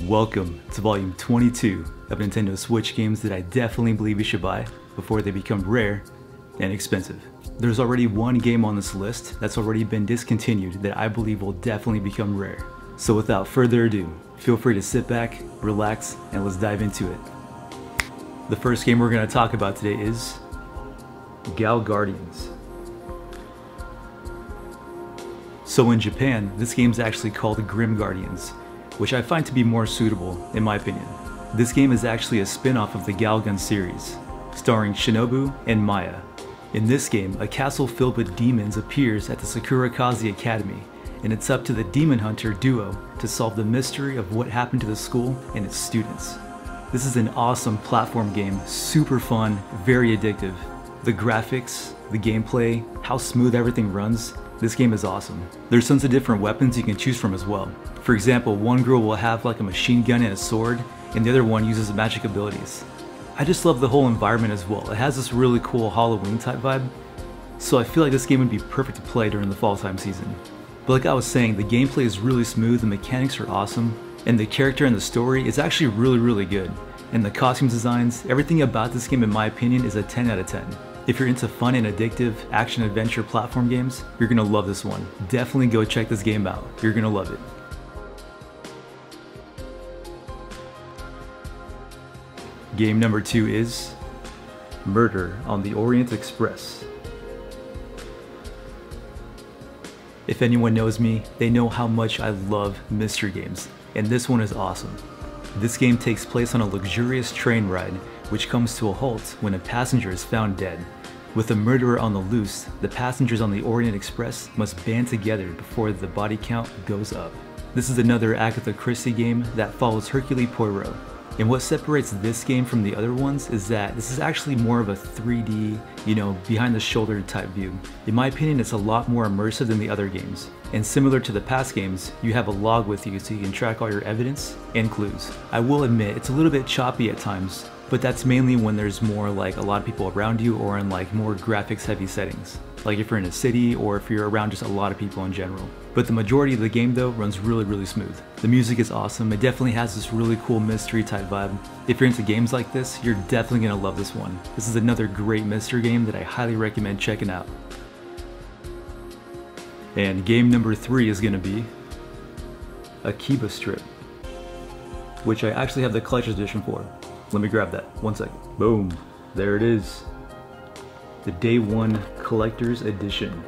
Welcome to volume 22 of Nintendo Switch games that I definitely believe you should buy before they become rare and expensive. There's already one game on this list that's already been discontinued that I believe will definitely become rare. So without further ado, feel free to sit back, relax, and let's dive into it. The first game we're going to talk about today is Gal Guardians. So in Japan, this game's actually called Grim Guardians, which I find to be more suitable, in my opinion. This game is actually a spin-off of the Galgun series, starring Shinobu and Maya. In this game, a castle filled with demons appears at the Sakurakaze Academy, and it's up to the Demon Hunter duo to solve the mystery of what happened to the school and its students. This is an awesome platform game, super fun, very addictive. The graphics, the gameplay, how smooth everything runs, this game is awesome. There's tons of different weapons you can choose from as well. For example, one girl will have like a machine gun and a sword, and the other one uses magic abilities. I just love the whole environment as well. It has this really cool Halloween type vibe, so I feel like this game would be perfect to play during the fall time season. But like I was saying, the gameplay is really smooth, the mechanics are awesome, and the character and the story is actually really good. And the costume designs, everything about this game in my opinion is a 10 out of 10. If you're into fun and addictive action-adventure platform games, you're gonna love this one. Definitely go check this game out. You're gonna love it. Game number 2 is Murder on the Orient Express. If anyone knows me, they know how much I love mystery games, and this one is awesome. This game takes place on a luxurious train ride, which comes to a halt when a passenger is found dead. With a murderer on the loose, the passengers on the Orient Express must band together before the body count goes up. This is another Agatha Christie game that follows Hercule Poirot. And what separates this game from the other ones is that this is actually more of a 3D, behind the shoulder type view. In my opinion, it's a lot more immersive than the other games. And similar to the past games, you have a log with you so you can track all your evidence and clues. I will admit, it's a little bit choppy at times, but that's mainly when there's more like a lot of people around you or in like more graphics heavy settings. Like if you're in a city or if you're around just a lot of people in general. But the majority of the game though runs really smooth. The music is awesome, it definitely has this really cool mystery type vibe. If you're into games like this, you're definitely gonna love this one. This is another great mystery game that I highly recommend checking out. And game number 3 is gonna be Akba Strip, which I actually have the collector's edition for. Let me grab that, 1 second. Boom, there it is. The Day 1 Collector's Edition.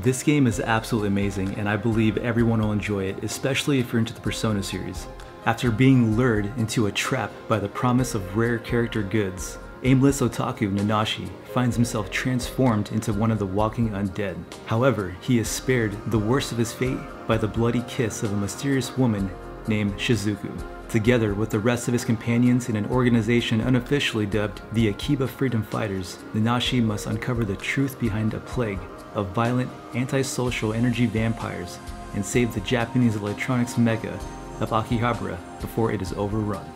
This game is absolutely amazing and I believe everyone will enjoy it, especially if you're into the Persona series. After being lured into a trap by the promise of rare character goods, aimless otaku Nanashi finds himself transformed into one of the walking undead. However, he is spared the worst of his fate by the bloody kiss of a mysterious woman named Shizuku. Together with the rest of his companions in an organization unofficially dubbed the Akiba Freedom Fighters, Nanashi must uncover the truth behind a plague of violent, antisocial energy vampires and save the Japanese electronics mecca of Akihabara before it is overrun.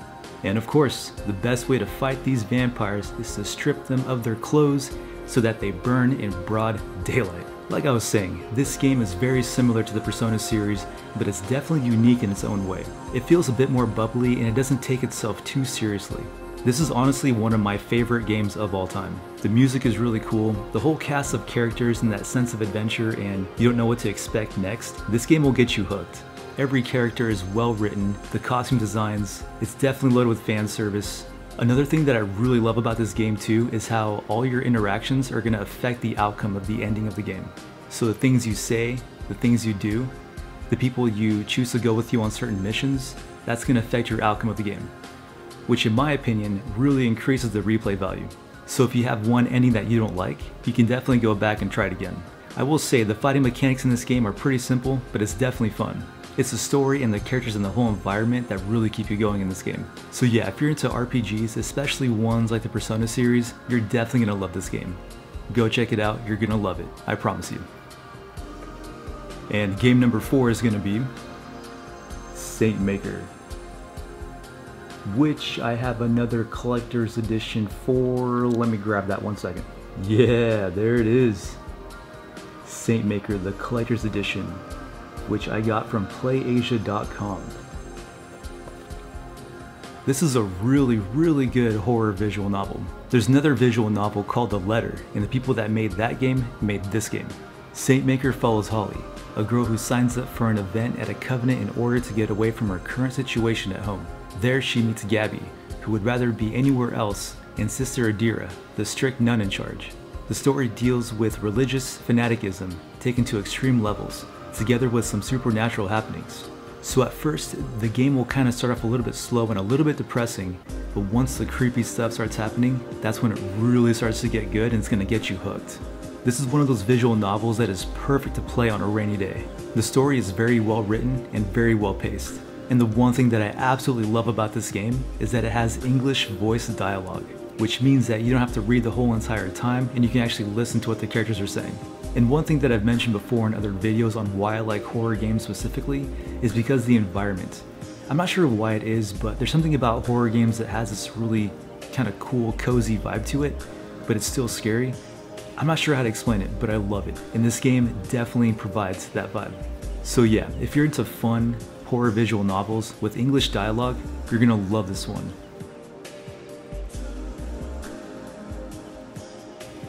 And of course, the best way to fight these vampires is to strip them of their clothes so that they burn in broad daylight. Like I was saying, this game is very similar to the Persona series, but it's definitely unique in its own way. It feels a bit more bubbly and it doesn't take itself too seriously. This is honestly one of my favorite games of all time. The music is really cool, the whole cast of characters and that sense of adventure and you don't know what to expect next, this game will get you hooked. Every character is well written, the costume designs, it's definitely loaded with fan service. Another thing that I really love about this game too is how all your interactions are going to affect the outcome of the ending of the game. So the things you say, the things you do, the people you choose to go with you on certain missions, that's going to affect your outcome of the game. Which in my opinion really increases the replay value. So if you have one ending that you don't like, you can definitely go back and try it again. I will say the fighting mechanics in this game are pretty simple, but it's definitely fun. It's the story and the characters and the whole environment that really keep you going in this game. So yeah, if you're into RPGs, especially ones like the Persona series, you're definitely gonna love this game. Go check it out, you're gonna love it, I promise you. And game number 4 is gonna be Saint Maker, which I have another collector's edition for. Let me grab that 1 second. Yeah, there it is. Saint Maker the Collector's Edition, which I got from playasia.com. This is a really good horror visual novel. There's another visual novel called The Letter, and the people that made that game made this game. Saint Maker follows Holly, a girl who signs up for an event at a covenant in order to get away from her current situation at home. There she meets Gabby, who would rather be anywhere else, and Sister Adira, the strict nun in charge. The story deals with religious fanaticism taken to extreme levels, together with some supernatural happenings. So at first, the game will kind of start off a little bit slow and a little bit depressing, but once the creepy stuff starts happening, that's when it really starts to get good and it's going to get you hooked. This is one of those visual novels that is perfect to play on a rainy day. The story is very well written and very well paced. And the one thing that I absolutely love about this game is that it has English voice dialogue, which means that you don't have to read the whole entire time and you can actually listen to what the characters are saying. And one thing that I've mentioned before in other videos on why I like horror games specifically is because of the environment. I'm not sure why it is, but there's something about horror games that has this really kind of cool, cozy vibe to it, but it's still scary. I'm not sure how to explain it, but I love it. And this game definitely provides that vibe. So yeah, if you're into fun, horror visual novels with English dialogue, you're gonna love this one.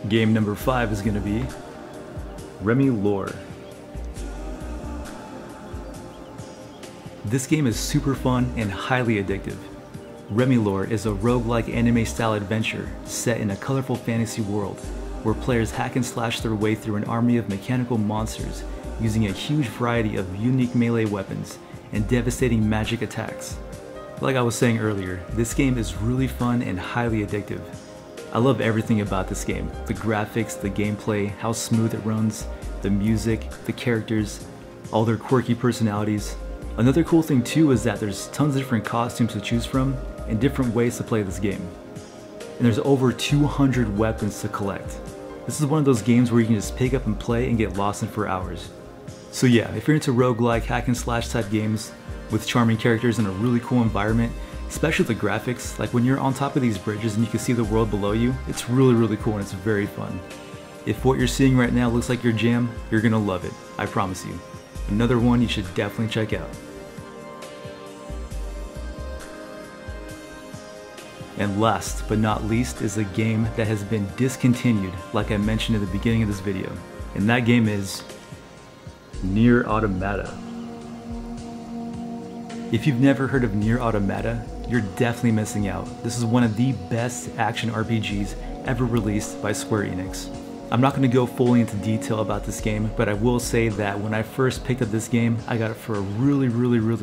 Game number 5 is gonna be Remy Lore. This game is super fun and highly addictive. RemiLore is a roguelike anime-style adventure set in a colorful fantasy world where players hack and slash their way through an army of mechanical monsters using a huge variety of unique melee weapons and devastating magic attacks. Like I was saying earlier, this game is really fun and highly addictive. I love everything about this game. The graphics, the gameplay, how smooth it runs, the music, the characters, all their quirky personalities. Another cool thing too is that there's tons of different costumes to choose from and different ways to play this game. And there's over 200 weapons to collect. This is one of those games where you can just pick up and play and get lost in for hours. So yeah, if you're into roguelike hack and slash type games with charming characters and a really cool environment, especially the graphics, like when you're on top of these bridges and you can see the world below you, it's really cool and it's very fun. If what you're seeing right now looks like your jam, you're gonna love it, I promise you. Another one you should definitely check out. And last but not least is a game that has been discontinued, like I mentioned at the beginning of this video. And that game is NieR Automata. If you've never heard of NieR Automata, you're definitely missing out. This is one of the best action RPGs ever released by Square Enix. I'm not going to go fully into detail about this game, but I will say that when I first picked up this game, I got it for a really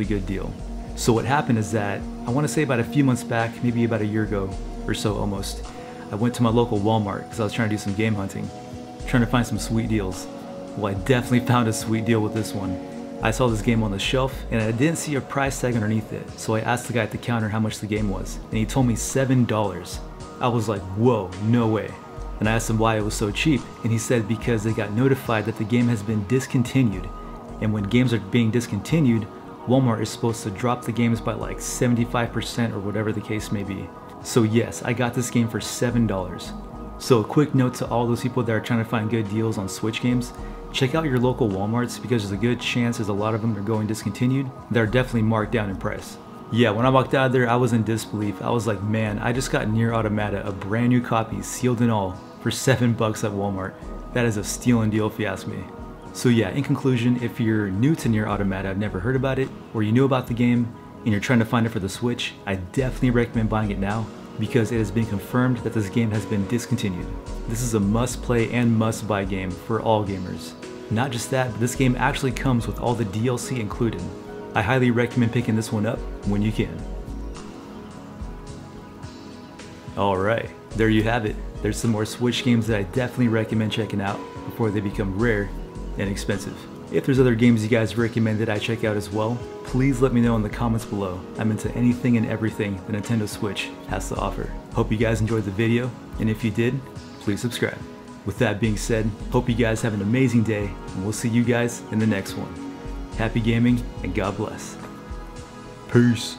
good deal. So what happened is that, I want to say about a few months back, maybe about a year ago or so almost, I went to my local Walmart because I was trying to do some game hunting, trying to find some sweet deals. Well, I definitely found a sweet deal with this one. I saw this game on the shelf and I didn't see a price tag underneath it, so I asked the guy at the counter how much the game was, and he told me $7. I was like, whoa, no way. And I asked him why it was so cheap, and he said because they got notified that the game has been discontinued, and when games are being discontinued, Walmart is supposed to drop the games by like 75% or whatever the case may be. So yes, I got this game for $7. So a quick note to all those people that are trying to find good deals on Switch games, check out your local Walmarts because there's a good chance there's a lot of them that are going discontinued. They're definitely marked down in price. Yeah, when I walked out of there, I was in disbelief. I was like, man, I just got NieR Automata, a brand new copy, sealed and all, for $7 at Walmart. That is a stealing deal if you ask me. So yeah, in conclusion, if you're new to NieR Automata, I've never heard about it, or you knew about the game, and you're trying to find it for the Switch, I definitely recommend buying it now, because it has been confirmed that this game has been discontinued. This is a must-play and must-buy game for all gamers. Not just that, but this game actually comes with all the DLC included. I highly recommend picking this one up when you can. Alright, there you have it. There's some more Switch games that I definitely recommend checking out before they become rare and expensive. If there's other games you guys recommend that I check out as well, please let me know in the comments below. I'm into anything and everything the Nintendo Switch has to offer. Hope you guys enjoyed the video, and if you did, please subscribe. With that being said, hope you guys have an amazing day, and we'll see you guys in the next one. Happy gaming, and God bless. Peace.